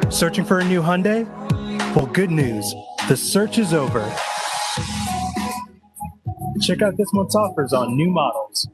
Searching for a new Hyundai? Well, good news. The search is over. Check out this month's offers on new models.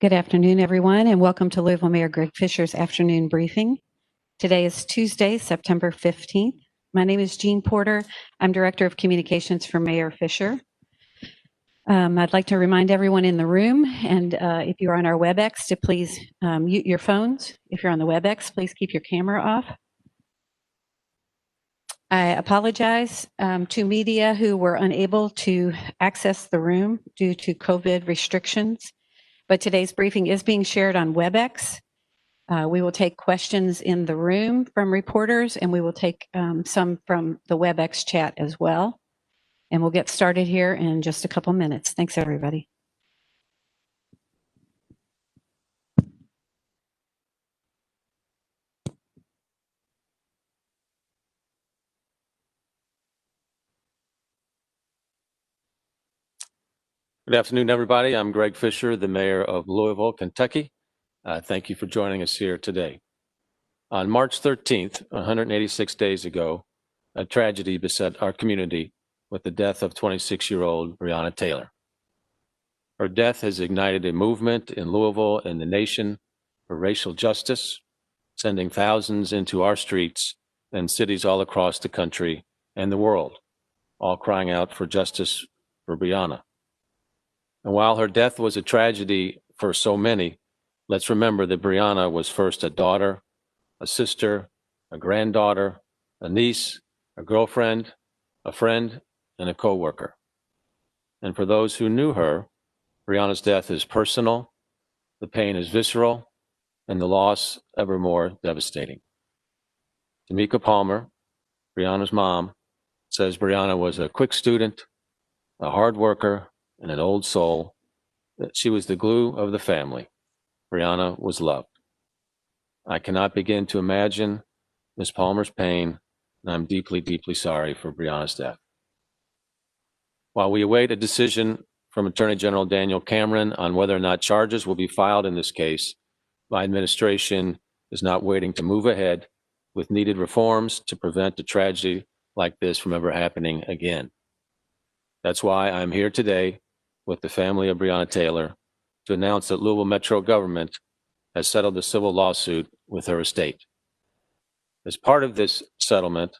Good afternoon, everyone, and welcome to Louisville Mayor Greg Fischer's afternoon briefing. Today is Tuesday, September 15th. My name is Jean Porter. I'm Director of Communications for Mayor Fischer. I'd like to remind everyone in the room, and if you're on our WebEx, to please mute your phones. If you're on the WebEx, please keep your camera off. I apologize to media who were unable to access the room due to COVID restrictions, but today's briefing is being shared on WebEx. We will take questions in the room from reporters, and we will take some from the WebEx chat as well. And we'll get started here in just a couple minutes. Thanks, everybody. Good afternoon, everybody. I'm Greg Fischer, the mayor of Louisville, Kentucky. Thank you for joining us here today. On March 13th, 186 days ago, a tragedy beset our community with the death of 26-year-old Breonna Taylor. Her death has ignited a movement in Louisville and the nation for racial justice, sending thousands into our streets and cities all across the country and the world, all crying out for justice for Breonna. And while her death was a tragedy for so many, let's remember that Breonna was first a daughter, a sister, a granddaughter, a niece, a girlfriend, a friend, and a coworker. And for those who knew her, Breonna's death is personal, the pain is visceral, and the loss ever more devastating. Tamika Palmer, Breonna's mom, says Breonna was a quick student, a hard worker, and an old soul, that she was the glue of the family. Breonna was loved. I cannot begin to imagine Ms. Palmer's pain, and I'm deeply, deeply sorry for Breonna's death. While we await a decision from Attorney General Daniel Cameron on whether or not charges will be filed in this case, my administration is not waiting to move ahead with needed reforms to prevent a tragedy like this from ever happening again. That's why I'm here today with the family of Breonna Taylor to announce that Louisville Metro government has settled a civil lawsuit with her estate. As part of this settlement,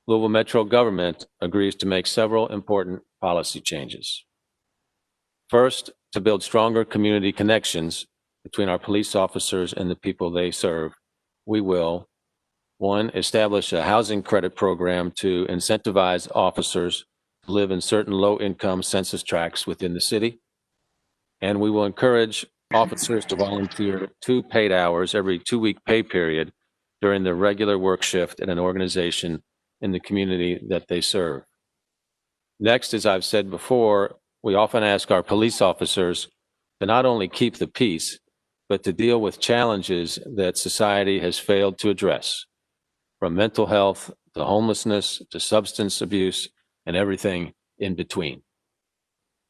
Louisville Metro government agrees to make several important policy changes. First, to build stronger community connections between our police officers and the people they serve, we will, one, establish a housing credit program to incentivize officers to live in certain low-income census tracts within the city. And we will encourage officers to volunteer 2 paid hours every 2-week pay period during their regular work shift at an organization in the community that they serve. Next, as I've said before, we often ask our police officers to not only keep the peace, but to deal with challenges that society has failed to address, from mental health to homelessness to substance abuse and everything in between.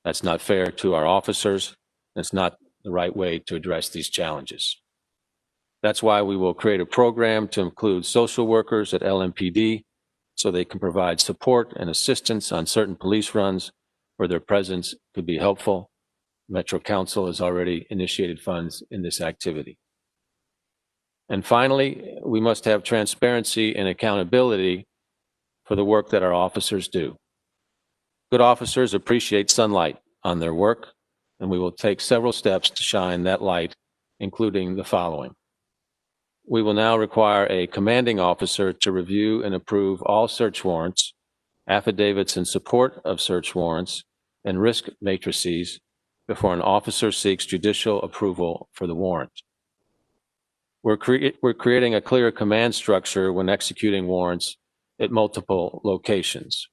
That's not fair to our officers. It's not the right way to address these challenges. That's why we will create a program to include social workers at LMPD so they can provide support and assistance on certain police runs where their presence could be helpful. Metro Council has already initiated funds in this activity. And finally, we must have transparency and accountability for the work that our officers do. Good officers appreciate sunlight on their work, and we will take several steps to shine that light, including the following. We will now require a commanding officer to review and approve all search warrants, affidavits in support of search warrants, and risk matrices before an officer seeks judicial approval for the warrant. We're creating a clear command structure when executing warrants at multiple locations.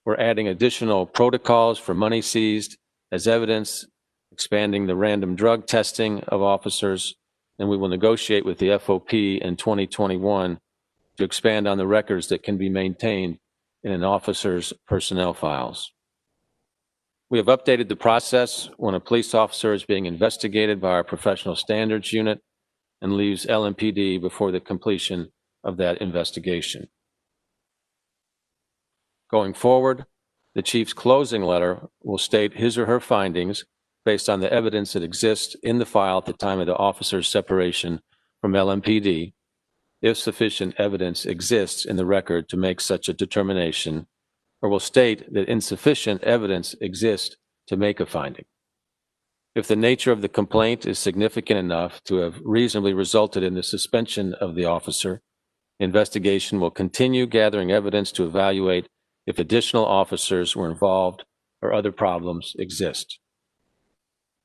We're adding additional protocols for money seized as evidence, expanding the random drug testing of officers, and we will negotiate with the FOP in 2021 to expand on the records that can be maintained in an officer's personnel files. We have updated the process when a police officer is being investigated by our professional standards unit and leaves LMPD before the completion of that investigation. Going forward, the chief's closing letter will state his or her findings based on the evidence that exists in the file at the time of the officer's separation from LMPD, if sufficient evidence exists in the record to make such a determination, or will state that insufficient evidence exists to make a finding. If the nature of the complaint is significant enough to have reasonably resulted in the suspension of the officer, investigation will continue gathering evidence to evaluate if additional officers were involved or other problems exist.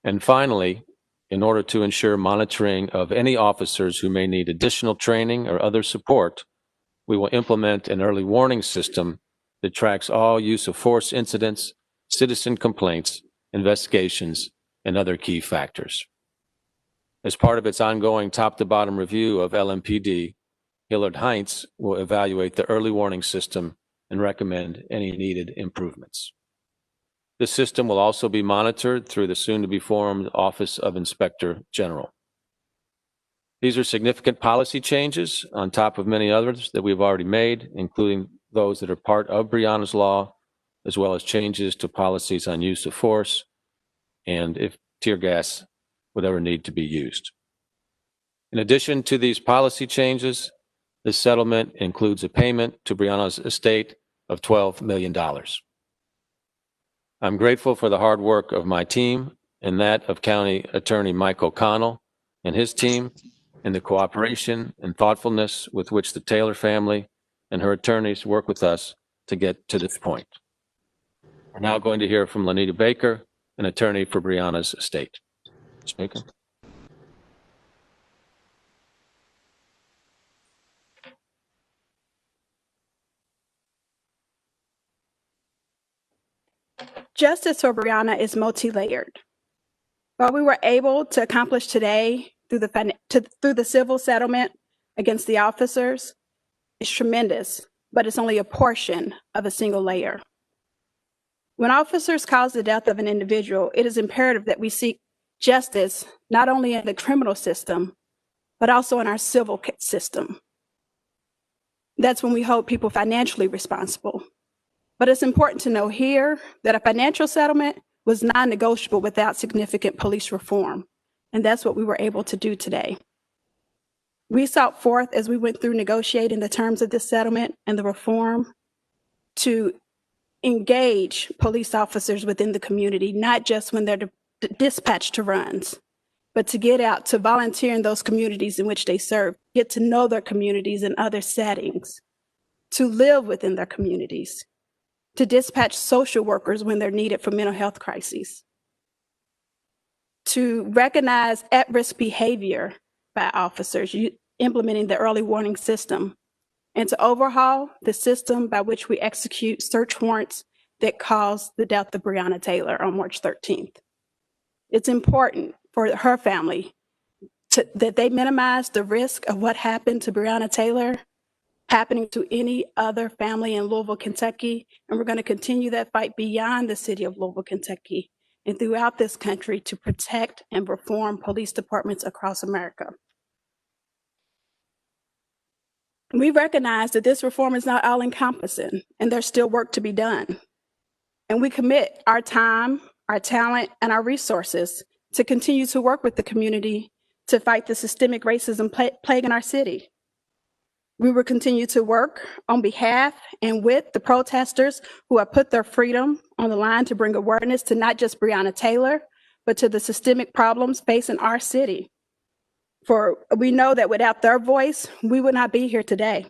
And finally, in order to ensure monitoring of any officers who may need additional training or other support, we will implement an early warning system that tracks all use of force incidents, citizen complaints, investigations, and other key factors. As part of its ongoing top-to-bottom review of LMPD, Hillard Heinz will evaluate the early warning system and recommend any needed improvements. This system will also be monitored through the soon-to-be-formed Office of Inspector General. These are significant policy changes on top of many others that we've already made, including those that are part of Breonna's law, as well as changes to policies on use of force and if tear gas would ever need to be used. In addition to these policy changes, this settlement includes a payment to Breonna's estate of $12 million. I'm grateful for the hard work of my team and that of County Attorney Mike O'Connell and his team, and the cooperation and thoughtfulness with which the Taylor family and her attorneys work with us to get to this point. We're now going to hear from Lanita Baker, an attorney for Breonna's estate. Ms. Baker. Justice for Breonna is multi-layered. What we were able to accomplish today through the civil settlement against the officers is tremendous, but it's only a portion of a single layer. When officers cause the death of an individual, it is imperative that we seek justice not only in the criminal system, but also in our civil system. That's when we hold people financially responsible. But it's important to know here that a financial settlement was non-negotiable without significant police reform. And that's what we were able to do today. We sought forth, as we went through negotiating the terms of this settlement and the reform, to engage police officers within the community, not just when they're dispatched to runs, but to get out, to volunteer in those communities in which they serve, get to know their communities in other settings, to live within their communities, to dispatch social workers when they're needed for mental health crises, to recognize at-risk behavior by officers, implementing the early warning system, and to overhaul the system by which we execute search warrants that caused the death of Breonna Taylor on March 13th. It's important for her family that they minimize the risk of what happened to Breonna Taylor happening to any other family in Louisville, Kentucky, and we're going to continue that fight beyond the city of Louisville, Kentucky, and throughout this country to protect and reform police departments across America. We recognize that this reform is not all-encompassing, and there's still work to be done. And we commit our time, our talent, and our resources to continue to work with the community to fight the systemic racism plaguing our city. We will continue to work on behalf and with the protesters who have put their freedom on the line to bring awareness to not just Breonna Taylor, but to the systemic problems facing our city. For we know that without their voice, we would not be here today.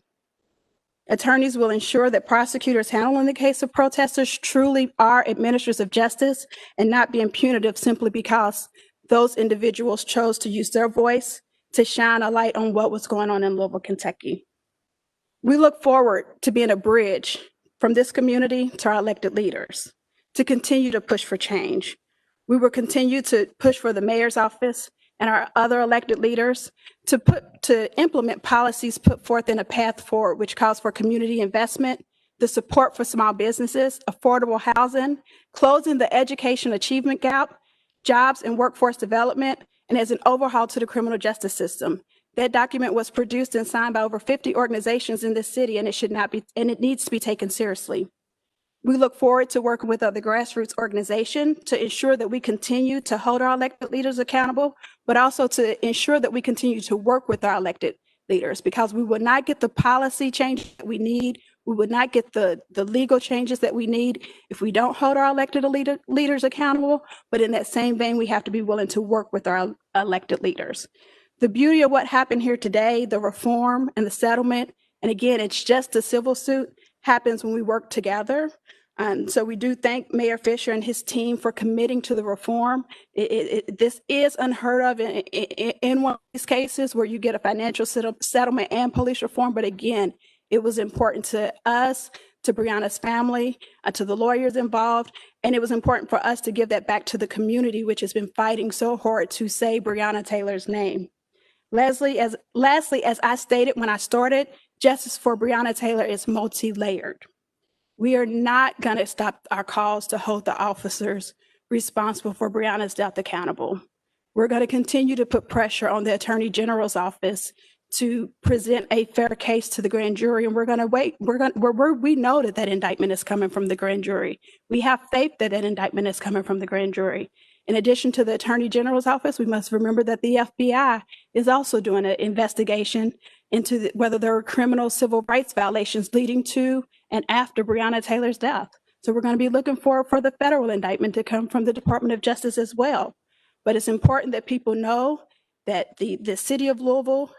Attorneys will ensure that prosecutors handling the case of protesters truly are administrators of justice and not being punitive simply because those individuals chose to use their voice to shine a light on what was going on in Louisville, Kentucky. We look forward to being a bridge from this community to our elected leaders to continue to push for change. We will continue to push for the mayor's office and our other elected leaders to implement policies put forth in a path forward, which calls for community investment, the support for small businesses, affordable housing, closing the education achievement gap, jobs and workforce development, and as an overhaul to the criminal justice system. That document was produced and signed by over 50 organizations in this city, and it needs to be taken seriously. We look forward to working with other grassroots organizations to ensure that we continue to hold our elected leaders accountable, but also to ensure that we continue to work with our elected leaders, because we will not get the policy change that we need. We would not get the legal changes that we need if we don't hold our elected leaders accountable. But in that same vein, we have to be willing to work with our elected leaders. The beauty of what happened here today, the reform and the settlement, and again, it's just a civil suit, happens when we work together. And so we do thank Mayor Fischer and his team for committing to the reform. This is unheard of in one of these cases where you get a financial settlement and police reform. But again, it was important to us, to Breonna's family, to the lawyers involved, and it was important for us to give that back to the community, which has been fighting so hard to say Breonna Taylor's name. Lastly, as I stated when I started, justice for Breonna Taylor is multi-layered. We are not going to stop our calls to hold the officers responsible for Breonna's death accountable. We're going to continue to put pressure on the Attorney General's office to present a fair case to the grand jury, and we're going to wait. We know that indictment is coming from the grand jury. We have faith that indictment is coming from the grand jury. In addition to the Attorney General's office, we must remember that the FBI is also doing an investigation into whether there were criminal civil rights violations leading to and after Breonna Taylor's death. So we're going to be looking for the federal indictment to come from the Department of Justice as well. But it's important that people know that the city of Louisville,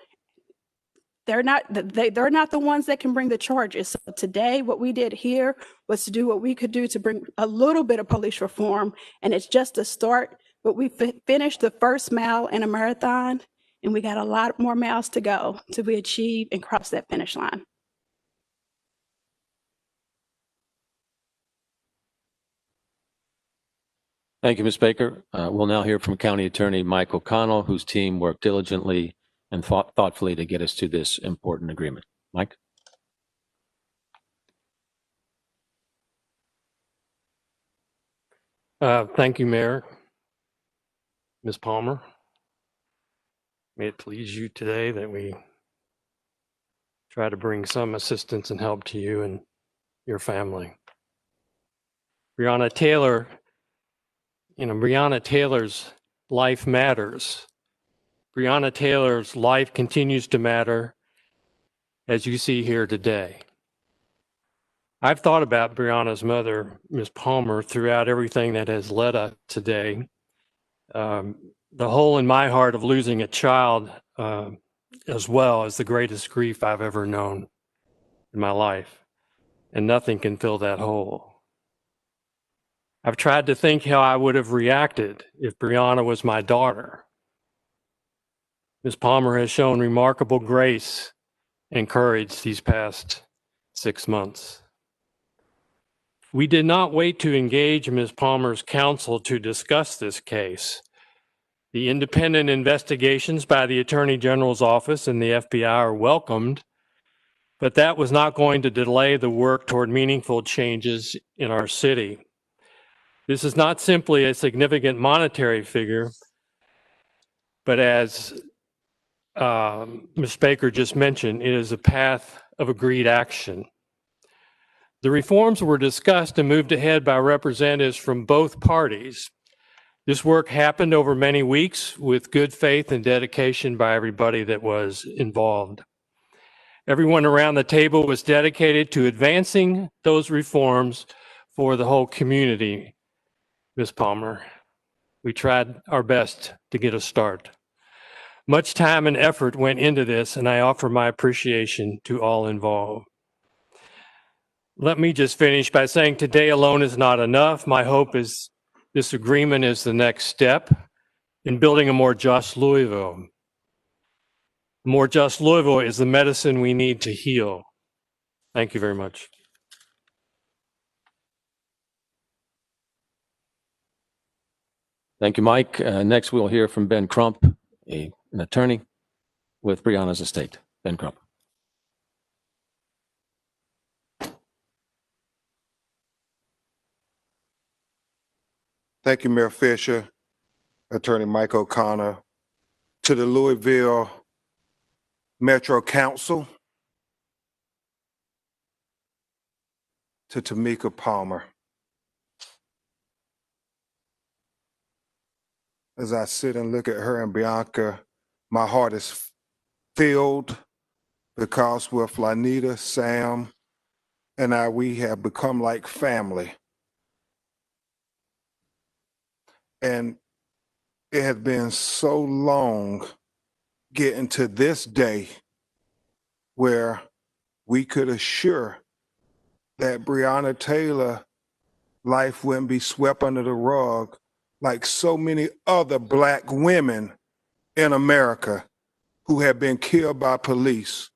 they're not the ones that can bring the charges. So today, what we did here was to do what we could do to bring a little bit of police reform, and it's just a start. But we finished the first mile in a marathon, and we got a lot more miles to go till we achieve and cross that finish line. Thank you, Ms. Baker. We'll now hear from County Attorney Mike O'Connell, whose team worked diligently and thoughtfully to get us to this important agreement. Mike? Thank you, Mayor. Ms. Palmer, may it please you today that we try to bring some assistance and help to you and your family. Breonna Taylor, Breonna Taylor's life matters. Breonna Taylor's life continues to matter, as you see here today. I've thought about Breonna's mother, Ms. Palmer, throughout everything that has led up today. The hole in my heart of losing a child as well is the greatest grief I've ever known in my life, and nothing can fill that hole. I've tried to think how I would have reacted if Breonna was my daughter. Ms. Palmer has shown remarkable grace and courage these past 6 months. We did not wait to engage Ms. Palmer's counsel to discuss this case. The independent investigations by the Attorney General's office and the FBI are welcomed, but that was not going to delay the work toward meaningful changes in our city. This is not simply a significant monetary figure, but as Ms. Baker just mentioned, it is a path of agreed action. The reforms were discussed and moved ahead by representatives from both parties. This work happened over many weeks with good faith and dedication by everybody that was involved. Everyone around the table was dedicated to advancing those reforms for the whole community, Ms. Palmer. We tried our best to get a start. Much time and effort went into this, and I offer my appreciation to all involved. Let me just finish by saying today alone is not enough. My hope is this agreement is the next step in building a more just Louisville. A more just Louisville is the medicine we need to heal. Thank you very much. Thank you, Mike. Next, we'll hear from Ben Crump, an attorney with Breonna's estate. Ben Crump. Thank you, Mayor Fischer, Attorney Mike O'Connor, to the Louisville Metro Council, to Tamika Palmer. As I sit and look at her and Bianca, my heart is filled because with Lanita, Sam, and I, we have become like family. And it has been so long getting to this day where we could assure that Breonna Taylor life wouldn't be swept under the rug like so many other Black women in America who have been killed by police,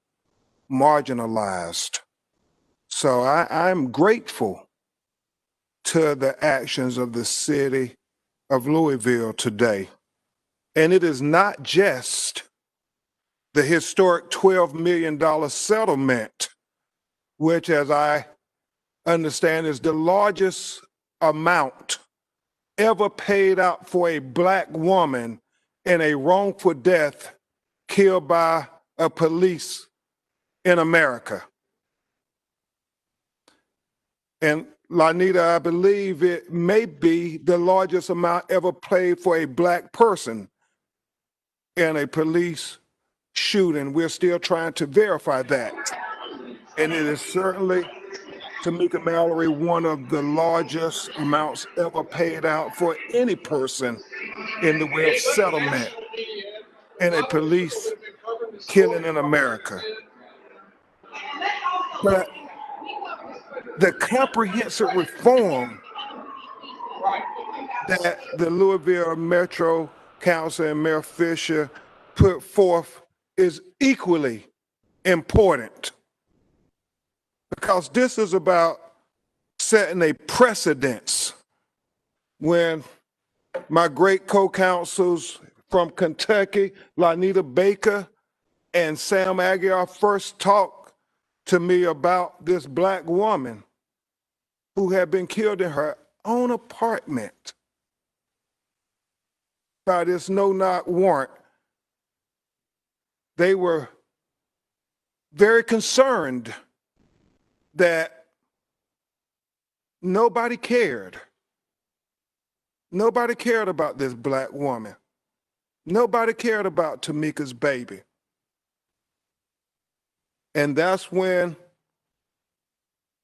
marginalized. So I'm grateful to the actions of the city of Louisville today. And it is not just the historic $12 million settlement, which, as I understand, is the largest amount ever paid out for a Black woman in a wrongful death killed by a police in America. And Lanita, I believe it may be the largest amount ever paid for a Black person in a police shooting. We're still trying to verify that. And it is certainly, Tamika Mallory, one of the largest amounts ever paid out for any person in the way of settlement in a police killing in America. But the comprehensive reform that the Louisville Metro Council and Mayor Fischer put forth is equally important, because this is about setting a precedence. When my great co-counsels from Kentucky, Lanita Baker and Sam Aguiar, first talked to me about this Black woman who had been killed in her own apartment by this no-knock warrant, they were very concerned that nobody cared. Nobody cared about this Black woman. Nobody cared about Tamika's baby. And that's when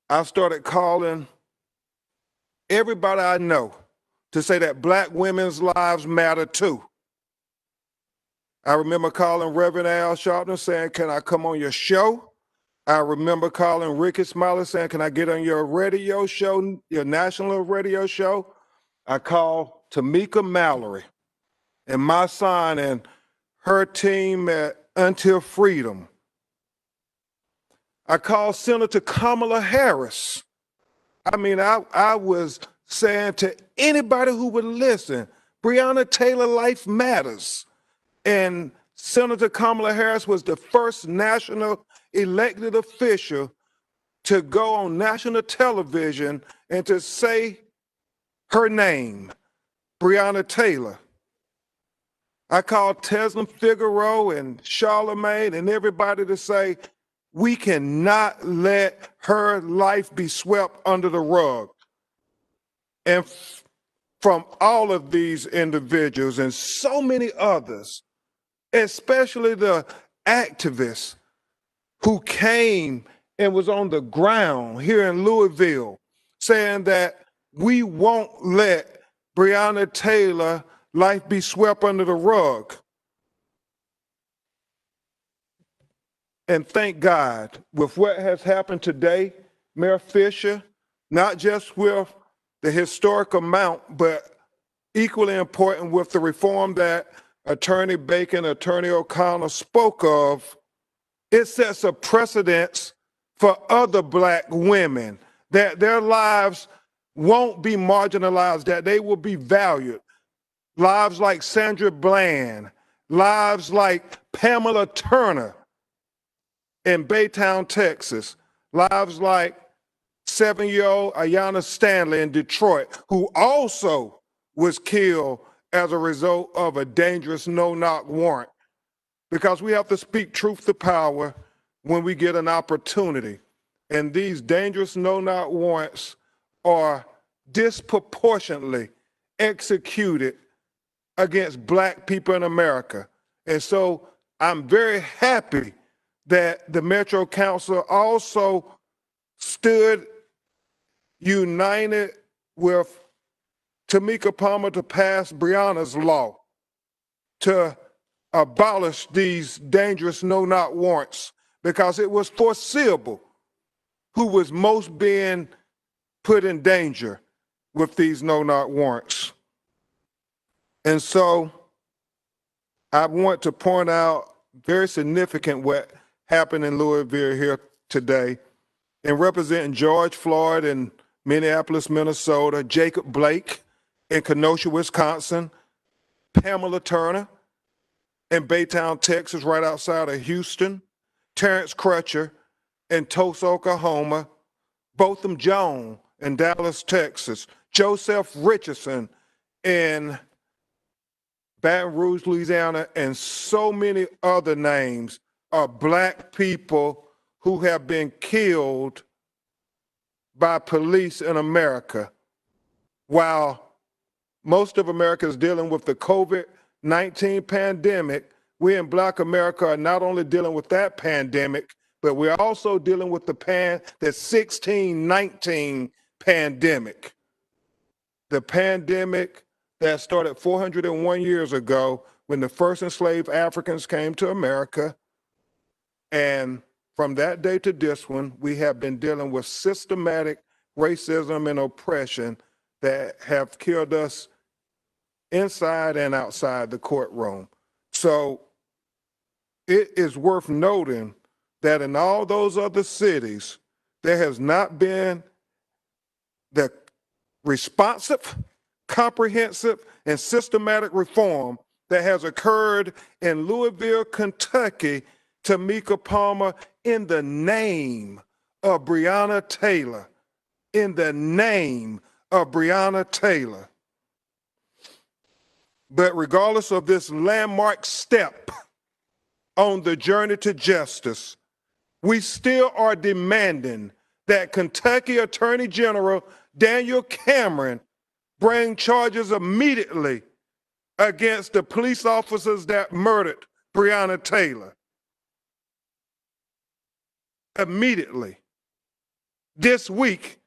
I started calling everybody I know to say that Black women's lives matter too. I remember calling Reverend Al Sharpton saying, "Can I come on your show?" I remember calling Ricky Smiley saying, "Can I get on your radio show, your national radio show?" I called Tamika Mallory and my son and her team at Until Freedom. I called Senator Kamala Harris. I mean, I was saying to anybody who would listen, Breonna Taylor life matters. And Senator Kamala Harris was the first national elected official to go on national television and to say her name, Breonna Taylor. I called Teslam Figaro and Charlemagne and everybody to say, we cannot let her life be swept under the rug. And from all of these individuals and so many others, especially the activists who came and was on the ground here in Louisville saying that we won't let Breonna Taylor life be swept under the rug. And thank God, with what has happened today, Mayor Fischer, not just with the historic amount, but equally important with the reform that Attorney Baker and Attorney O'Connor spoke of, it sets a precedence for other Black women, that their lives won't be marginalized, that they will be valued. Lives like Sandra Bland, lives like Pamela Turner in Baytown, Texas, lives like 7-year-old Ayanna Stanley in Detroit, who also was killed as a result of a dangerous no-knock warrant. Because we have to speak truth to power when we get an opportunity. and these dangerous no-knock warrants are disproportionately executed against Black people in America. And so I'm very happy that the Metro Council also stood united with Tamika Palmer to pass Breonna's law to abolish these dangerous no-knock warrants, because it was foreseeable who was most being put in danger with these no-knock warrants. And so I want to point out very significant what happened in Louisville here today. In representing George Floyd in Minneapolis, Minnesota, Jacob Blake in Kenosha, Wisconsin, Pamela Turner in Baytown, Texas, right outside of Houston, Terrence Crutcher in Tulsa, Oklahoma, Botham Jones in Dallas, Texas, Joseph Richardson in Baton Rouge, Louisiana, and so many other names are Black people who have been killed by police in America. While most of America is dealing with the COVID-19 pandemic, we in Black America are not only dealing with that pandemic, but we're also dealing with the 1619 pandemic. The pandemic that started 401 years ago when the first enslaved Africans came to America. And from that day to this one, we have been dealing with systematic racism and oppression that have killed us inside and outside the courtroom. So it is worth noting that in all those other cities, there has not been the responsive, comprehensive, and systematic reform that has occurred in Louisville, Kentucky, Tamika Palmer, in the name of Breonna Taylor. In the name of Breonna Taylor. But regardless of this landmark step on the journey to justice, we still are demanding that Kentucky Attorney General Daniel Cameron bring charges immediately against the police officers that murdered Breonna Taylor. Immediately. This week,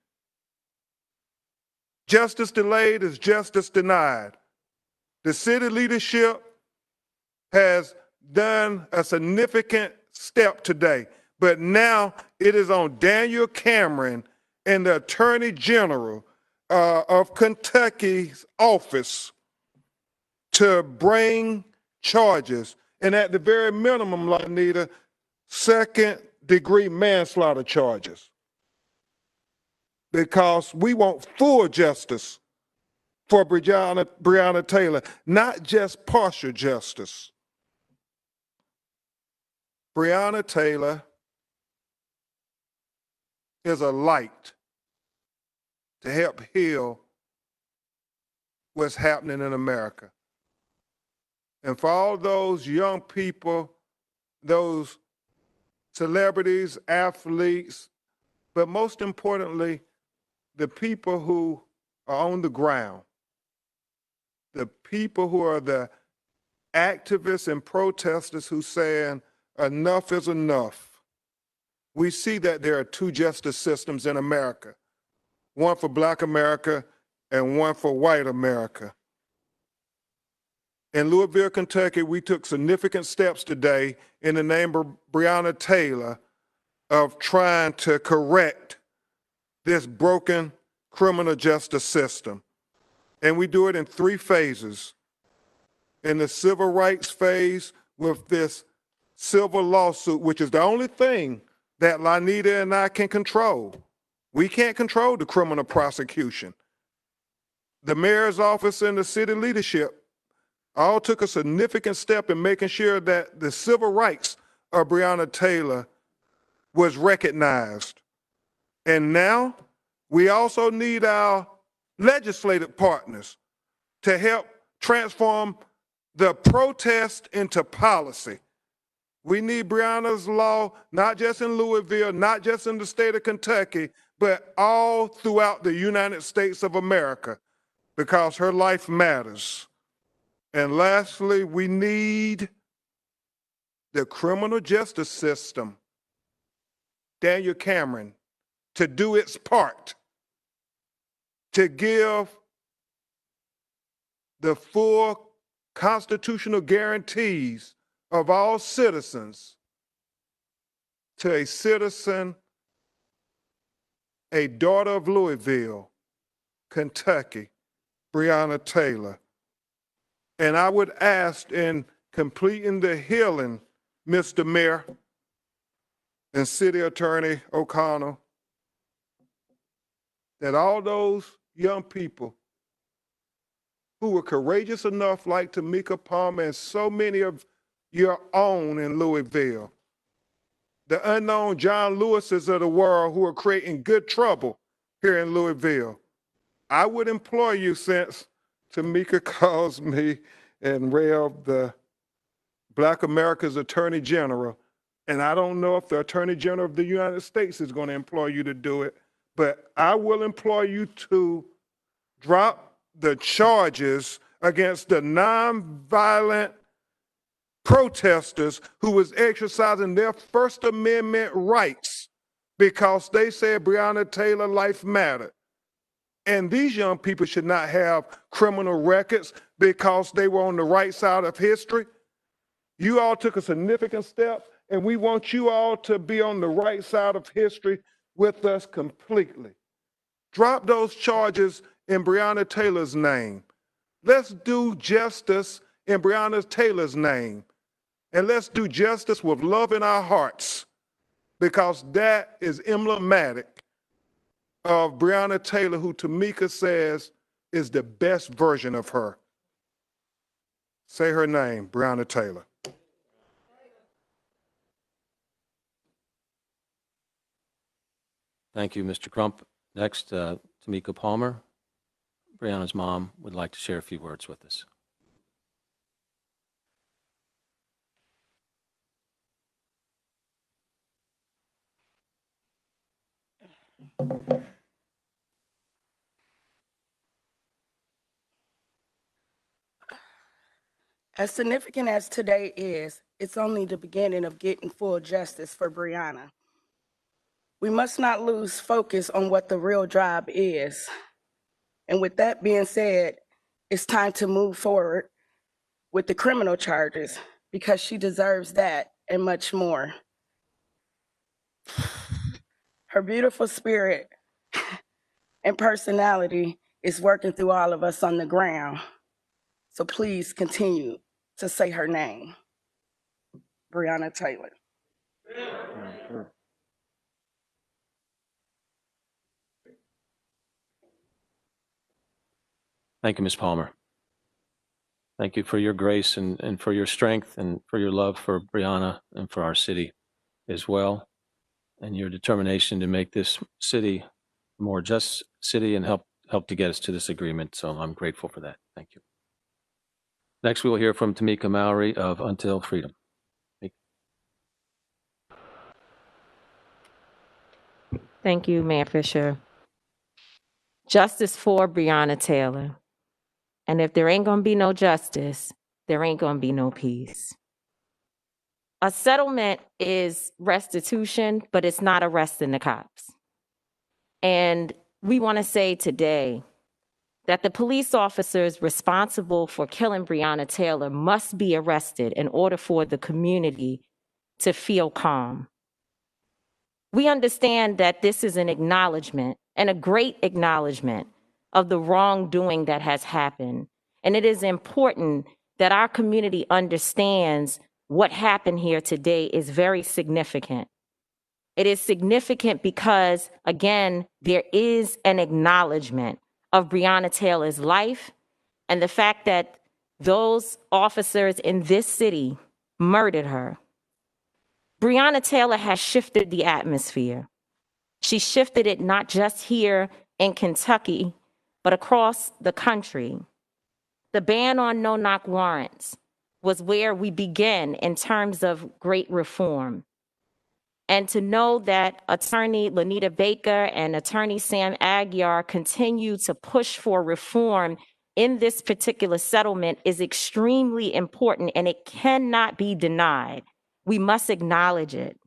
justice delayed is justice denied. The city leadership has done a significant step today, but now it is on Daniel Cameron and the Attorney General of Kentucky's office to bring charges, and at the very minimum, Lanita, second-degree manslaughter charges, because we want full justice for Breonna Taylor, not just partial justice. Breonna Taylor is a light to help heal what's happening in America. And for all those young people, those celebrities, athletes, but most importantly, the people who are on the ground, the people who are the activists and protesters who saying enough is enough. We see that there are two justice systems in America, one for Black America and one for white America. In Louisville, Kentucky, we took significant steps today in the name of Breonna Taylor of trying to correct this broken criminal justice system. And we do it in 3 phases. In the civil rights phase, with this civil lawsuit, which is the only thing that Lanita and I can control. We can't control the criminal prosecution. The mayor's office and the city leadership all took a significant step in making sure that the civil rights of Breonna Taylor was recognized. And now we also need our legislative partners to help transform the protest into policy. We need Breonna's law, not just in Louisville, not just in the state of Kentucky, but all throughout the United States of America, because her life matters. And lastly, we need the criminal justice system, Daniel Cameron, to do its part to give the full constitutional guarantees of all citizens to a citizen, a daughter of Louisville, Kentucky, Breonna Taylor. And I would ask, in completing the healing, Mr. Mayor and City Attorney O'Connell, that all those young people who were courageous enough, like Tamika Palmer and so many of your own in Louisville, the unknown John Lewises of the world who are creating good trouble here in Louisville, I would implore you, since Tamika calls me and Rev the Black America's Attorney General, and I don't know if the Attorney General of the United States is going to employ you to do it, but I will implore you to drop the charges against the nonviolent protesters who was exercising their First Amendment rights because they said Breonna Taylor life mattered. And these young people should not have criminal records because they were on the right side of history. You all took a significant step, and we want you all to be on the right side of history with us completely. Drop those charges in Breonna Taylor's name. Let's do justice in Breonna Taylor's name. And let's do justice with love in our hearts, because that is emblematic of Breonna Taylor, who Tamika says is the best version of her. Say her name, Breonna Taylor. Thank you, Mr. Crump. Next, Tamika Palmer, Breonna's mom, would like to share a few words with us. As significant as today is, it's only the beginning of getting full justice for Breonna. We must not lose focus on what the real job is. And with that being said, it's time to move forward with the criminal charges, because she deserves that and much more. Her beautiful spirit and personality is working through all of us on the ground. So please continue to say her name, Breonna Taylor. Thank you, Ms. Palmer. Thank you for your grace and for your strength and for your love for Breonna and for our city as well, and your determination to make this city a more just city and help to get us to this agreement. So I'm grateful for that. Thank you. Next, we will hear from Tamika Mallory of Until Freedom. Thank you, Mayor Fischer. Justice for Breonna Taylor. And if there ain't gonna be no justice, there ain't gonna be no peace. A settlement is restitution, but it's not arresting the cops. And we want to say today that the police officers responsible for killing Breonna Taylor must be arrested in order for the community to feel calm. We understand that this is an acknowledgement, and a great acknowledgement, of the wrongdoing that has happened. And it is important that our community understands what happened here today is very significant. It is significant because, again, there is an acknowledgement of Breonna Taylor's life and the fact that those officers in this city murdered her. Breonna Taylor has shifted the atmosphere. She shifted it not just here in Kentucky, but across the country. The ban on no-knock warrants, was where we began in terms of great reform. And to know that Attorney Lanita Baker and Attorney Sam Aguiar continue to push for reform in this particular settlement is extremely important, and it cannot be denied. We must acknowledge it.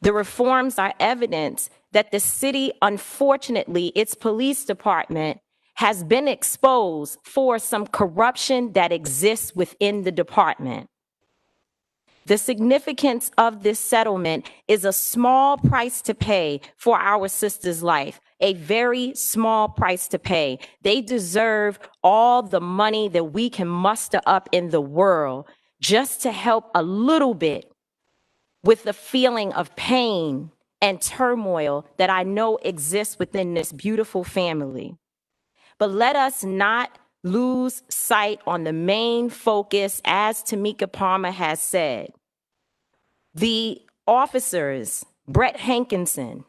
The reforms are evidence that the city, unfortunately, its police department has been exposed for some corruption that exists within the department. The significance of this settlement is a small price to pay for our sister's life, a very small price to pay. They deserve all the money that we can muster up in the world just to help a little bit with the feeling of pain and turmoil that I know exists within this beautiful family. But let us not lose sight on the main focus, as Tamika Palmer has said. The officers, Brett Hankinson,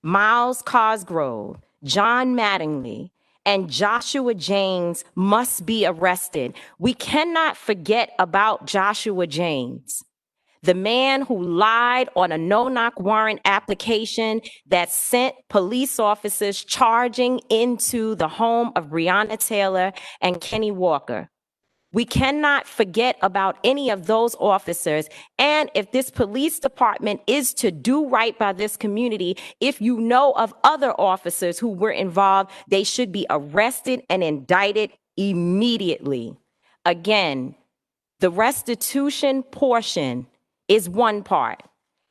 Miles Cosgrove, John Mattingly, and Joshua James must be arrested. We cannot forget about Joshua James, the man who lied on a no-knock warrant application that sent police officers charging into the home of Breonna Taylor and Kenny Walker. We cannot forget about any of those officers. And if this police department is to do right by this community, if you know of other officers who were involved, they should be arrested and indicted immediately. Again, the restitution portion is one part,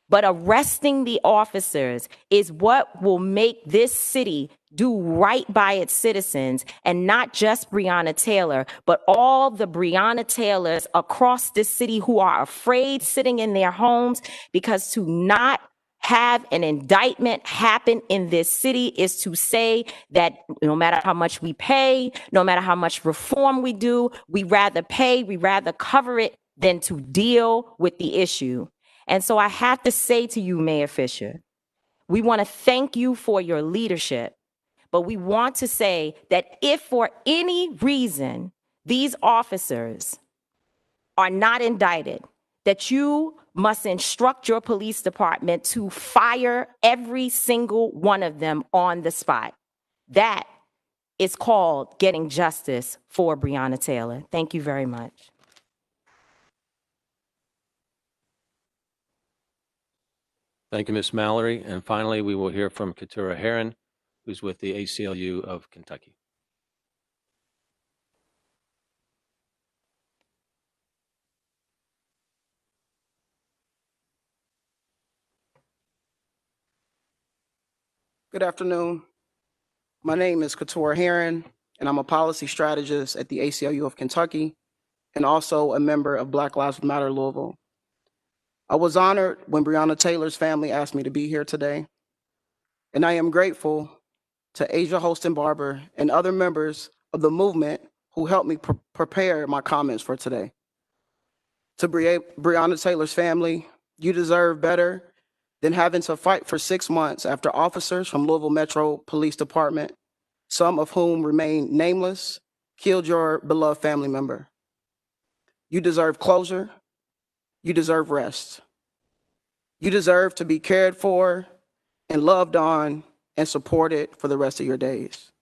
but arresting the officers is what will make this city do right by its citizens, and not just Breonna Taylor, but all the Breonna Taylors across this city who are afraid sitting in their homes, because to not have an indictment happen in this city is to say that no matter how much we pay, no matter how much reform we do, we rather cover it than to deal with the issue. And so I have to say to you, Mayor Fischer, we want to thank you for your leadership, but we want to say that if for any reason these officers are not indicted, that you must instruct your police department to fire every single one of them on the spot. That is called getting justice for Breonna Taylor. Thank you very much. Thank you, Ms. Mallory. And finally, we will hear from Katura Heron, who's with the ACLU of Kentucky. Good afternoon. My name is Katura Heron, and I'm a policy strategist at the ACLU of Kentucky, and also a member of Black Lives Matter Louisville. I was honored when Breonna Taylor's family asked me to be here today, and I am grateful to Asia Holston Barber and other members of the movement who helped me prepare my comments for today. To Breonna Taylor's family, you deserve better than having to fight for 6 months after officers from Louisville Metro Police Department, some of whom remain nameless, killed your beloved family member. You deserve closure. You deserve rest. You deserve to be cared for and loved on and supported for the rest of your days.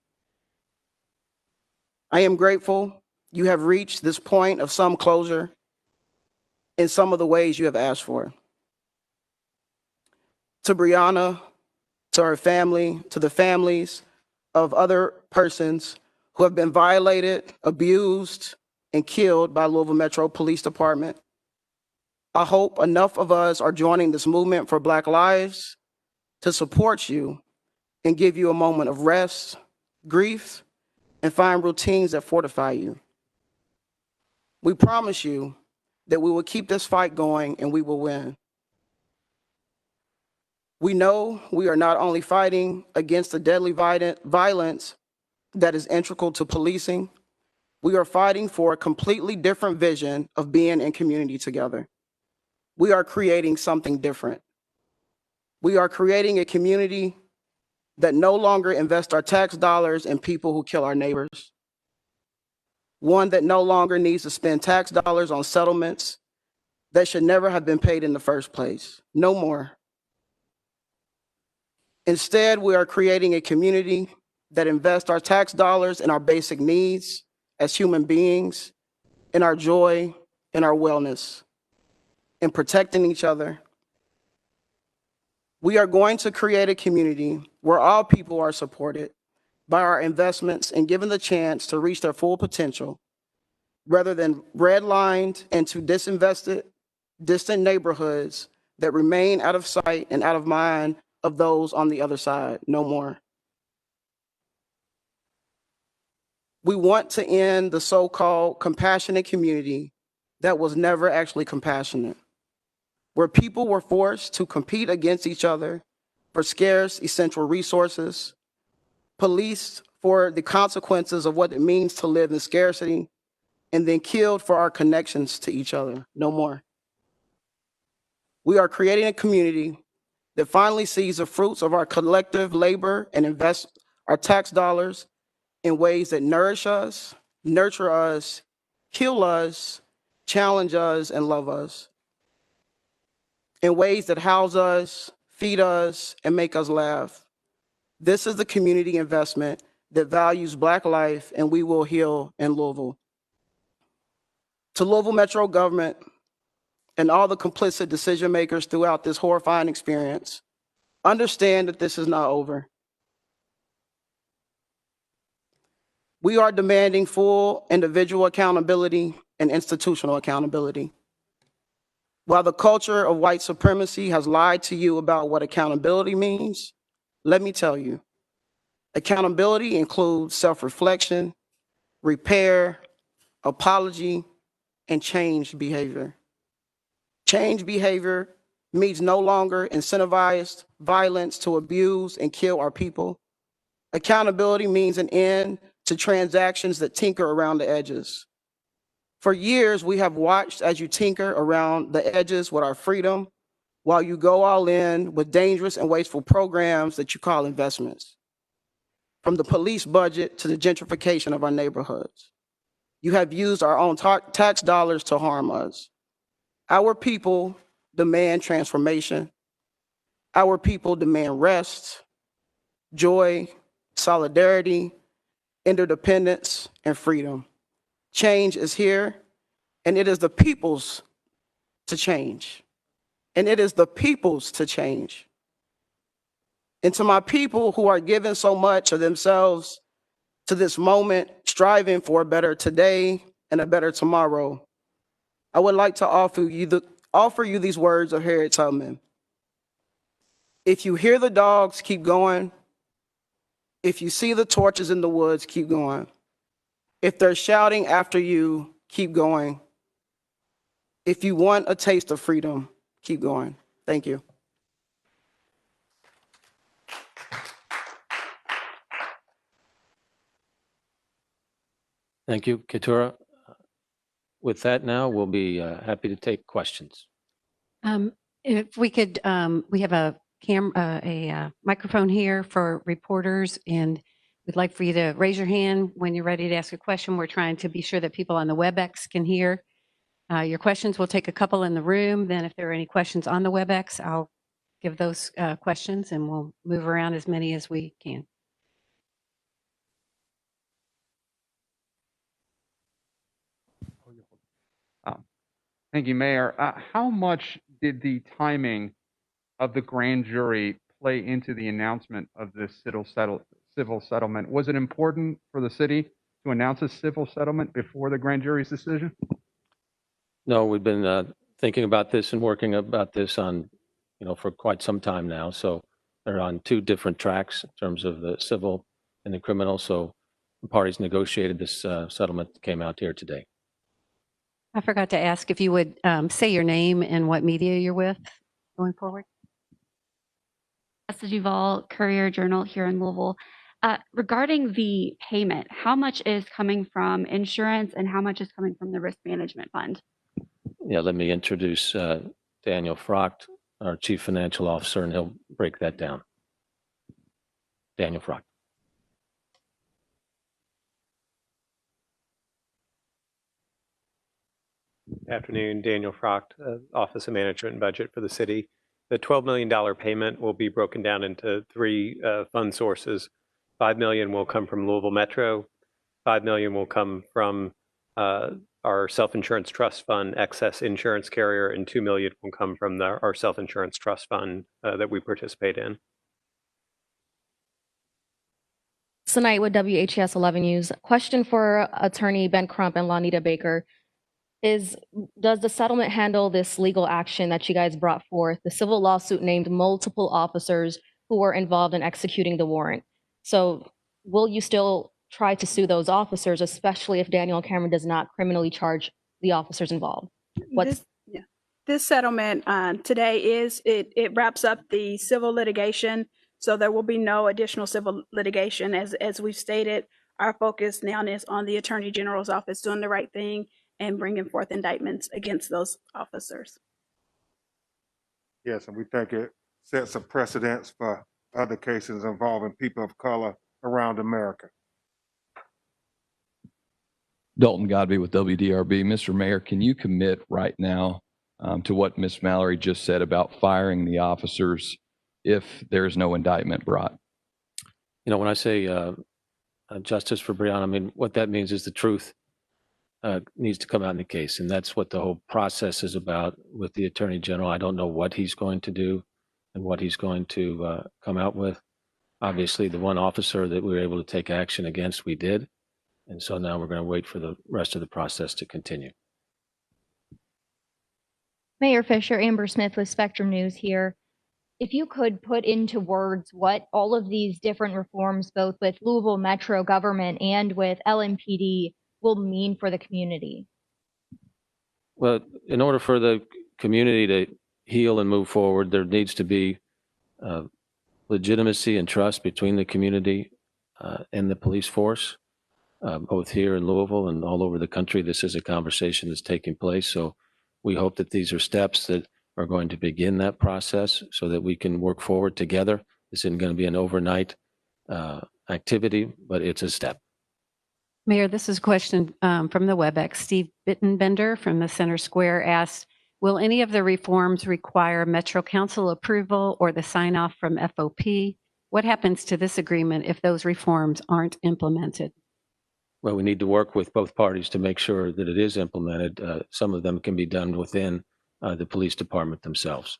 I am grateful you have reached this point of some closure in some of the ways you have asked for. To Breonna, to her family, to the families of other persons who have been violated, abused, and killed by Louisville Metro Police Department, I hope enough of us are joining this movement for Black lives to support you and give you a moment of rest, grief, and find routines that fortify you. We promise you that we will keep this fight going and we will win. We know we are not only fighting against the deadly violence that is integral to policing, we are fighting for a completely different vision of being in community together. We are creating something different. We are creating a community that no longer invests our tax dollars in people who kill our neighbors. one that no longer needs to spend tax dollars on settlements that should never have been paid in the first place. No more. Instead, we are creating a community that invests our tax dollars in our basic needs as human beings, in our joy, in our wellness, in protecting each other. We are going to create a community where all people are supported by our investments and given the chance to reach their full potential, rather than redlined into disinvested, distant neighborhoods that remain out of sight and out of mind of those on the other side. No more. We want to end the so-called compassionate community that was never actually compassionate, where people were forced to compete against each other for scarce essential resources, policed for the consequences of what it means to live in scarcity, and then killed for our connections to each other. No more. We are creating a community that finally sees the fruits of our collective labor and invest our tax dollars in ways that nourish us, nurture us, heal us, challenge us, and love us. In ways that house us, feed us, and make us laugh. This is the community investment that values Black life, and we will heal in Louisville. To Louisville Metro government and all the complicit decision makers throughout this horrifying experience, understand that this is not over. We are demanding full individual accountability and institutional accountability. While the culture of white supremacy has lied to you about what accountability means, let me tell you, accountability includes self-reflection, repair, apology, and change behavior. Change behavior means no longer incentivized violence to abuse and kill our people. Accountability means an end to transactions that tinker around the edges. For years, we have watched as you tinker around the edges with our freedom while you go all in with dangerous and wasteful programs that you call investments. From the police budget to the gentrification of our neighborhoods. You have used our own tax dollars to harm us. Our people demand transformation. Our people demand rest, joy, solidarity, interdependence, and freedom. Change is here, and it is the people's to change. And it is the people's to change. And to my people who are giving so much of themselves to this moment, striving for a better today and a better tomorrow, I would like to offer you these words of Harriet Tubman. If you hear the dogs, keep going. If you see the torches in the woods, keep going. If they're shouting after you, keep going. If you want a taste of freedom, keep going. Thank you. Thank you, Katura. With that now, we'll be happy to take questions. If we could, we have a microphone here for reporters, and we'd like for you to raise your hand when you're ready to ask a question. We're trying to be sure that people on the WebEx can hear your questions. We'll take a couple in the room. Then if there are any questions on the WebEx, I'll give those questions, and we'll move around as many as we can. Thank you, Mayor. How much did the timing of the grand jury play into the announcement of this civil settlement? Was it important for the city to announce a civil settlement before the grand jury's decision? No, we've been thinking about this and working about this on, for quite some time now. So they're on two different tracks in terms of the civil and the criminal. So the parties negotiated this settlement that came out here today. I forgot to ask if you would say your name and what media you're with going forward. Jessica Duval, Courier Journal here in Louisville. Regarding the payment, how much is coming from insurance and how much is coming from the risk management fund? Yeah, let me introduce Daniel Frocht, our Chief Financial Officer, and he'll break that down. Daniel Frocht. Afternoon, Daniel Frocht, Office of Management and Budget for the city. The $12 million payment will be broken down into three fund sources. $5 million will come from Louisville Metro. $5 million will come from our self-insurance trust fund excess insurance carrier, and $2 million will come from our self-insurance trust fund that we participate in. Tonight with WHS 11 News. Question for Attorney Ben Crump and Lanita Baker is, does the settlement handle this legal action that you guys brought forth? The civil lawsuit named multiple officers who were involved in executing the warrant. So will you still try to sue those officers, especially if Daniel Cameron does not criminally charge the officers involved? This settlement today it wraps up the civil litigation, so there will be no additional civil litigation. As we've stated, our focus now is on the Attorney General's office doing the right thing and bringing forth indictments against those officers. Yes, and we think it sets a precedence for other cases involving people of color around America. Dalton Godby with WDRB. Mr. Mayor, can you commit right now to what Ms. Mallory just said about firing the officers if there is no indictment brought? You know, when I say justice for Breonna, I mean, what that means is the truth needs to come out in the case. And that's what the whole process is about with the Attorney General. I don't know what he's going to do and what he's going to come out with. Obviously, the one officer that we were able to take action against, we did. And so now we're going to wait for the rest of the process to continue. Mayor Fischer, Amber Smith with Spectrum News here. If you could put into words what all of these different reforms, both with Louisville Metro government and with LMPD, will mean for the community. Well, in order for the community to heal and move forward, there needs to be legitimacy and trust between the community and the police force, both here in Louisville and all over the country. This is a conversation that's taking place. So we hope that these are steps that are going to begin that process so that we can work forward together. This isn't going to be an overnight activity, but it's a step. Mayor, this is a question from the WebEx. Steve Bittenbender from the Center Square asked, will any of the reforms require Metro Council approval or the sign off from FOP? What happens to this agreement if those reforms aren't implemented? Well, we need to work with both parties to make sure that it is implemented. Some of them can be done within the police department themselves.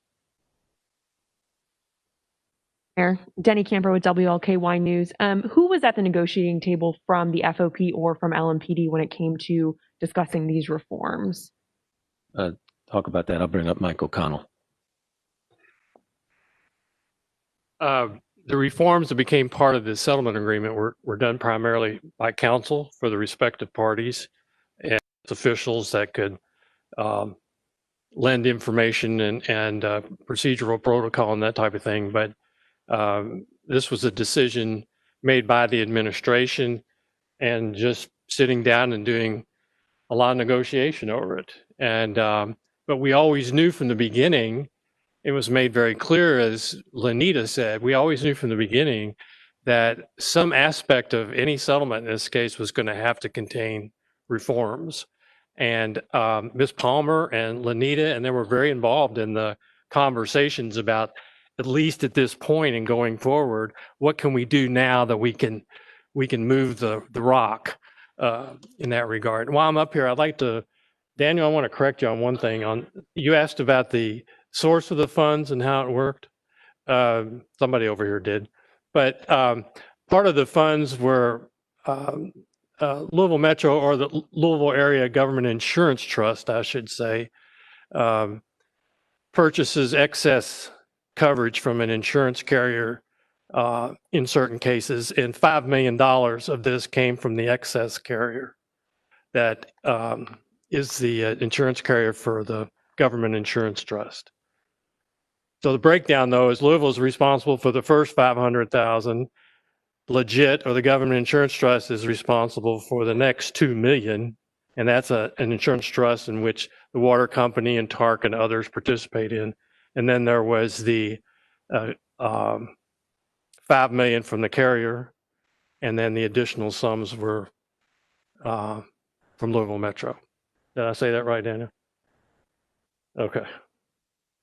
Mayor, Denny Camper with WLKY News. Who was at the negotiating table from the FOP or from LMPD when it came to discussing these reforms? Talk about that. I'll bring up Mike O'Connell. The reforms that became part of the settlement agreement were done primarily by counsel for the respective parties and officials that could lend information and procedural protocol and that type of thing. But this was a decision made by the administration and just sitting down and doing a lot of negotiation over it. And but we always knew from the beginning, it was made very clear, as Lanita said, we always knew from the beginning that some aspect of any settlement in this case was going to have to contain reforms. And Ms. Palmer and Lanita, and they were very involved in the conversations about, at least at this point and going forward, what can we do now that we can move the rock in that regard. And while I'm up here, I'd like to, Daniel, I want to correct you on one thing. You asked about the source of the funds and how it worked. Somebody over here did. But part of the funds were Louisville Metro, or the Louisville Area Government Insurance Trust, I should say, purchases excess coverage from an insurance carrier in certain cases, and $5 million of this came from the excess carrier that is the insurance carrier for the Government Insurance Trust. So the breakdown, though, is Louisville is responsible for the first $500,000. Legit, or the Government Insurance Trust, is responsible for the next $2 million, and that's an insurance trust in which the water company and TARC and others participate in. And then there was the $5 million from the carrier, and then the additional sums were from Louisville Metro. Did I say that right, Daniel? Okay.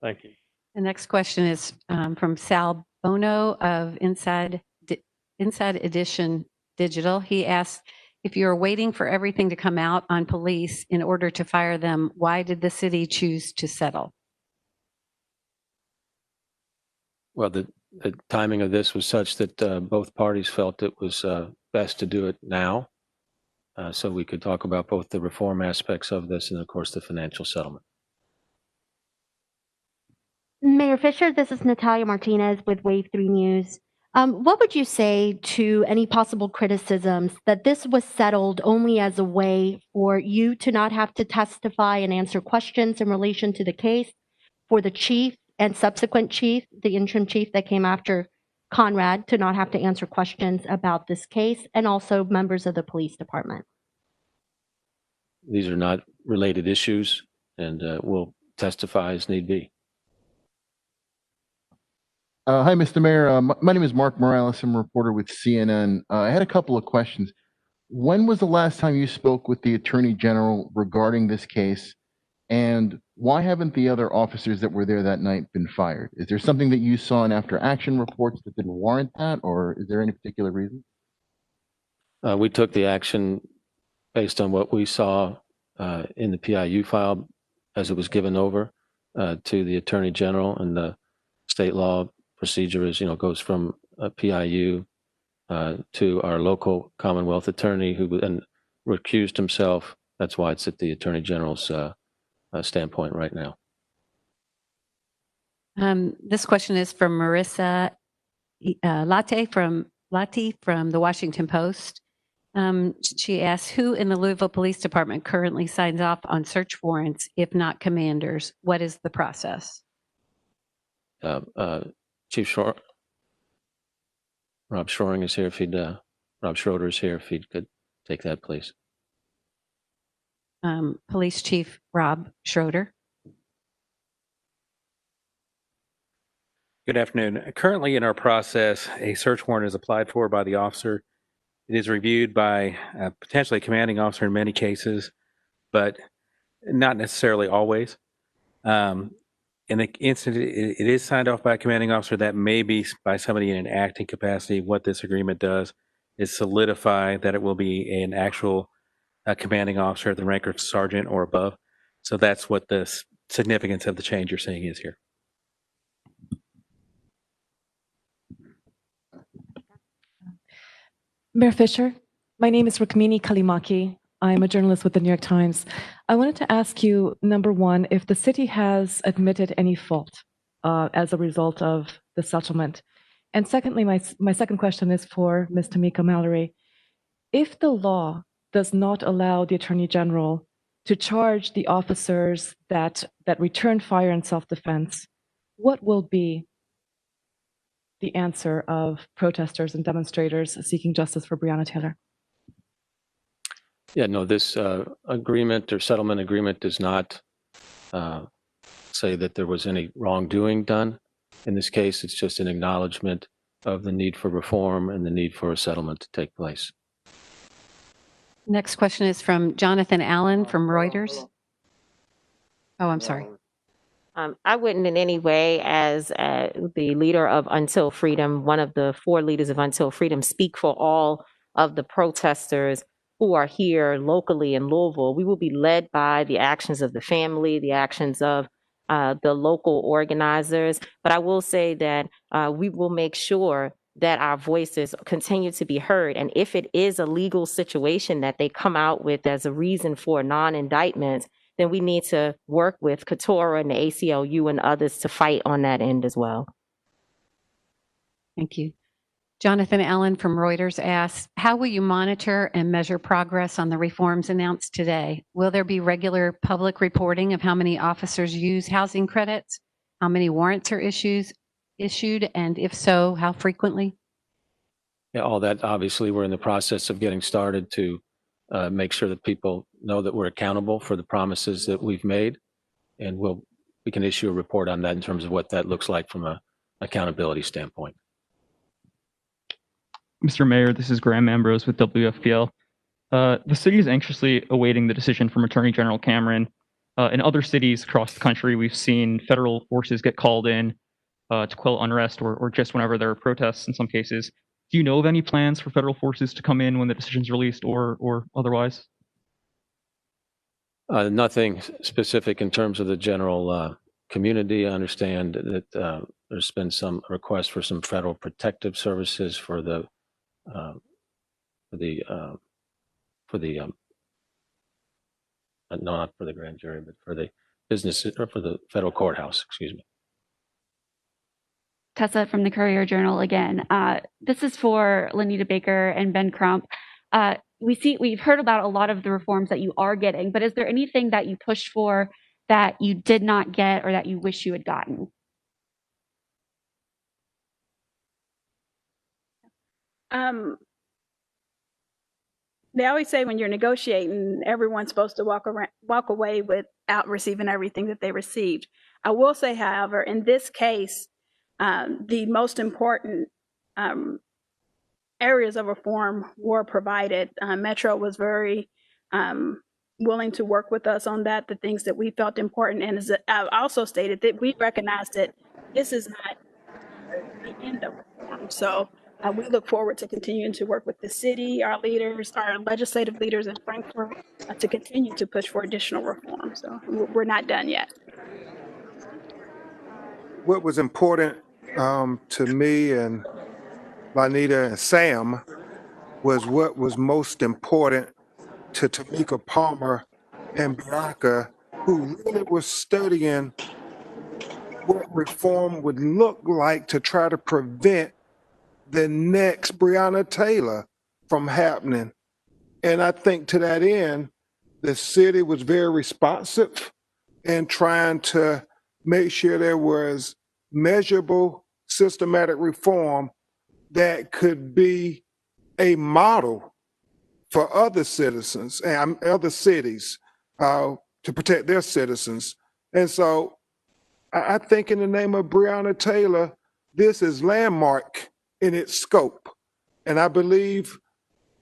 Thank you. The next question is from Sal Bono of Inside Edition Digital. He asks, if you're waiting for everything to come out on police in order to fire them, why did the city choose to settle? Well, the timing of this was such that both parties felt it was best to do it now, so we could talk about both the reform aspects of this and, of course, the financial settlement. Mayor Fischer, this is Natalia Martinez with Wave 3 News. What would you say to any possible criticisms that this was settled only as a way for you to not have to testify and answer questions in relation to the case, for the chief and subsequent chief, the interim chief that came after Conrad, to not have to answer questions about this case, and also members of the police department? These are not related issues, and we'll testify as need be. Hi, Mr. Mayor. My name is Mark Morales. I'm a reporter with CNN. I had a couple of questions. When was the last time you spoke with the Attorney General regarding this case? And why haven't the other officers that were there that night been fired? Is there something that you saw in after action reports that didn't warrant that, or is there any particular reason? We took the action based on what we saw in the PIU file as it was given over to the Attorney General, and the state law procedure is, goes from a PIU to our local Commonwealth attorney, who then recused himself. That's why it's at the Attorney General's standpoint right now. This question is from Marissa Latte from the Washington Post. She asks, who in the Louisville Police Department currently signs off on search warrants, if not commanders? What is the process? Chief Rob Schroeder is here. Rob Schroeder is here. If he could take that, please. Police Chief Rob Schroeder. Good afternoon. Currently in our process, a search warrant is applied for by the officer. It is reviewed by potentially a commanding officer in many cases, but not necessarily always. In the instant it is signed off by a commanding officer, that may be by somebody in an acting capacity. What this agreement does is solidify that it will be an actual commanding officer at the rank of sergeant or above. So that's what the significance of the change you're seeing is here. Mayor Fischer, my name is Rukmini Kalimaki. I'm a journalist with the New York Times. I wanted to ask you, number one, if the city has admitted any fault as a result of the settlement. And secondly, my second question is for Ms. Tamika Mallory. If the law does not allow the Attorney General to charge the officers that return fire in self-defense, what will be the answer of protesters and demonstrators seeking justice for Breonna Taylor? Yeah, no, this agreement or settlement agreement does not say that there was any wrongdoing done. In this case, it's just an acknowledgement of the need for reform and the need for a settlement to take place. Next question is from Jonathan Allen from Reuters. Oh, I'm sorry. I wouldn't in any way, as the leader of Until Freedom, one of the 4 leaders of Until Freedom, speak for all of the protesters who are here locally in Louisville. We will be led by the actions of the family, the actions of the local organizers. But I will say that we will make sure that our voices continue to be heard. And if it is a legal situation that they come out with as a reason for non-indictment, then we need to work with Katura and the ACLU and others to fight on that end as well. Thank you. Jonathan Allen from Reuters asks, how will you monitor and measure progress on the reforms announced today? Will there be regular public reporting of how many officers use housing credits, how many warrants are issued, and if so, how frequently? Yeah, all that, obviously, we're in the process of getting started to make sure that people know that we're accountable for the promises that we've made, and we can issue a report on that in terms of what that looks like from an accountability standpoint. Mr. Mayor, this is Graham Ambrose with WFPL. The city is anxiously awaiting the decision from Attorney General Cameron In other cities across the country, we've seen federal forces get called in to quell unrest or just whenever there are protests in some cases. Do you know of any plans for federal forces to come in when the decision's released or otherwise? Nothing specific in terms of the general community. I understand that there's been some requests for some federal protective services for the no, not for the grand jury, but for the business or for the federal courthouse. Excuse me. Tessa from the Courier-Journal again. This is for Lanita Baker and Ben Crump. We've heard about a lot of the reforms that you are getting, but is there anything that you pushed for that you did not get or that you wish you had gotten? They always say when you're negotiating, everyone's supposed to walk away without receiving everything that they received. I will say, however, in this case, the most important areas of reform were provided. Metro was very willing to work with us on that, the things that we felt important. And as I also stated, that we recognize that this is not the end of reform. So we look forward to continuing to work with the city, our leaders, our legislative leaders in Frankfurt to continue to push for additional reform. So we're not done yet. What was important to me and Lanita and Sam was what was most important to Tamika Palmer and Bianca, who really were studying what reform would look like to try to prevent the next Breonna Taylor from happening. And I think to that end, the city was very responsive in trying to make sure there was measurable, systematic reform that could be a model for other citizens and other cities to protect their citizens. And so I think in the name of Breonna Taylor, this is landmark in its scope. And I believe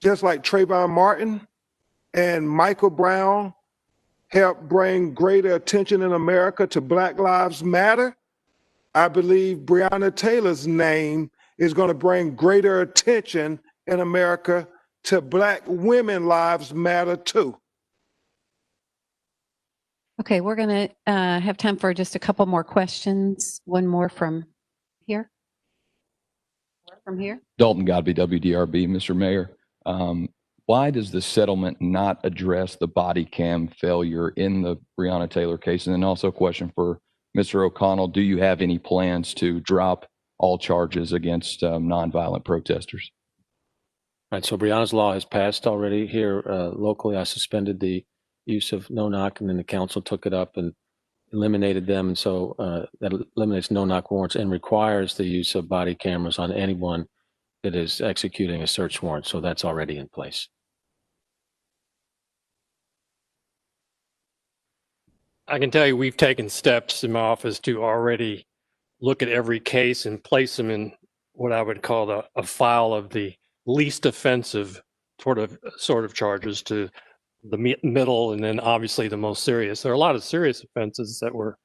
just like Trayvon Martin and Michael Brown helped bring greater attention in America to Black Lives Matter, I believe Breonna Taylor's name is going to bring greater attention in America to Black women lives matter too. Okay, we're going to have time for just a couple more questions. One more from here. From here. Dalton Godby, WDRB. Mr. Mayor, why does the settlement not address the body cam failure in the Breonna Taylor case? And then also a question for Mr. O'Connell. Do you have any plans to drop all charges against nonviolent protesters? Right, so Breonna's law has passed already here locally. I suspended the use of no-knock, and then the council took it up and eliminated them. And so that eliminates no-knock warrants and requires the use of body cameras on anyone that is executing a search warrant. So that's already in place. I can tell you we've taken steps in my office to already look at every case and place them in what I would call a file of the least offensive sort of charges to the middle, and then obviously the most serious. There are a lot of serious offenses that were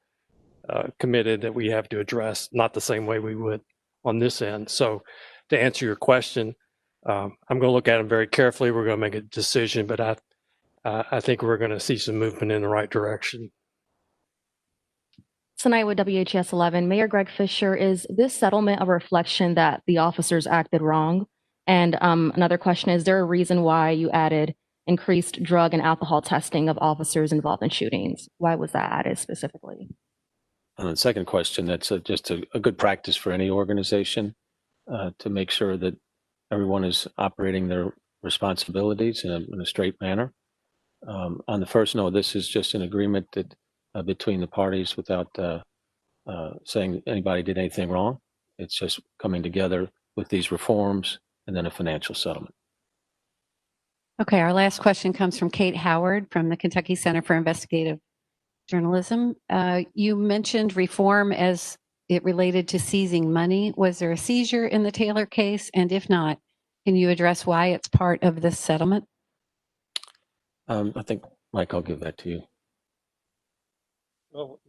committed that we have to address, not the same way we would on this end. So to answer your question, I'm going to look at them very carefully. We're going to make a decision, but I think we're going to see some movement in the right direction. Tonight with WHS 11, Mayor Greg Fischer, is this settlement a reflection that the officers acted wrong? And another question, is there a reason why you added increased drug and alcohol testing of officers involved in shootings? Why was that added specifically? On the second question, that's just a good practice for any organization to make sure that everyone is operating their responsibilities in a straight manner. On the first, no, this is just an agreement that between the parties without saying anybody did anything wrong. It's just coming together with these reforms and then a financial settlement. Okay, our last question comes from Kate Howard from the Kentucky Center for Investigative Journalism. You mentioned reform as it related to seizing money. Was there a seizure in the Taylor case? And if not, can you address why it's part of this settlement? I think, Mike, I'll give that to you. Well,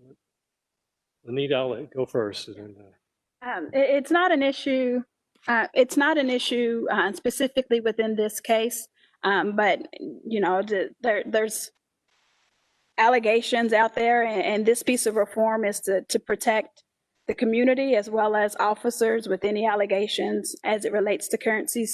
Lanita, I'll let you go first. And then, It's not an issue. It's not an issue specifically within this case, but you know, there's allegations out there, and this piece of reform is to protect the community as well as officers with any allegations as it relates to currency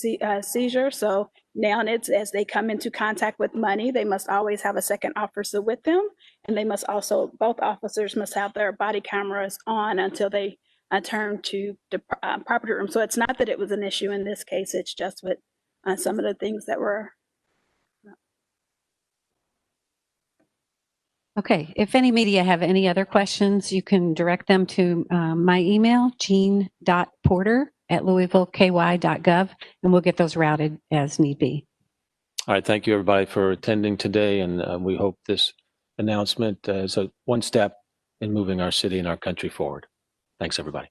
seizure. So now it's as they come into contact with money, they must always have a second officer with them, and they must also, both officers must have their body cameras on until they turn to the property room. So it's not that it was an issue in this case, it's just with some of the things that were. Okay, if any media have any other questions, you can direct them to my email, jean.porter@louisvilleky.gov, and we'll get those routed as need be. All right, thank you everybody for attending today, and we hope this announcement is one step in moving our city and our country forward. Thanks, everybody.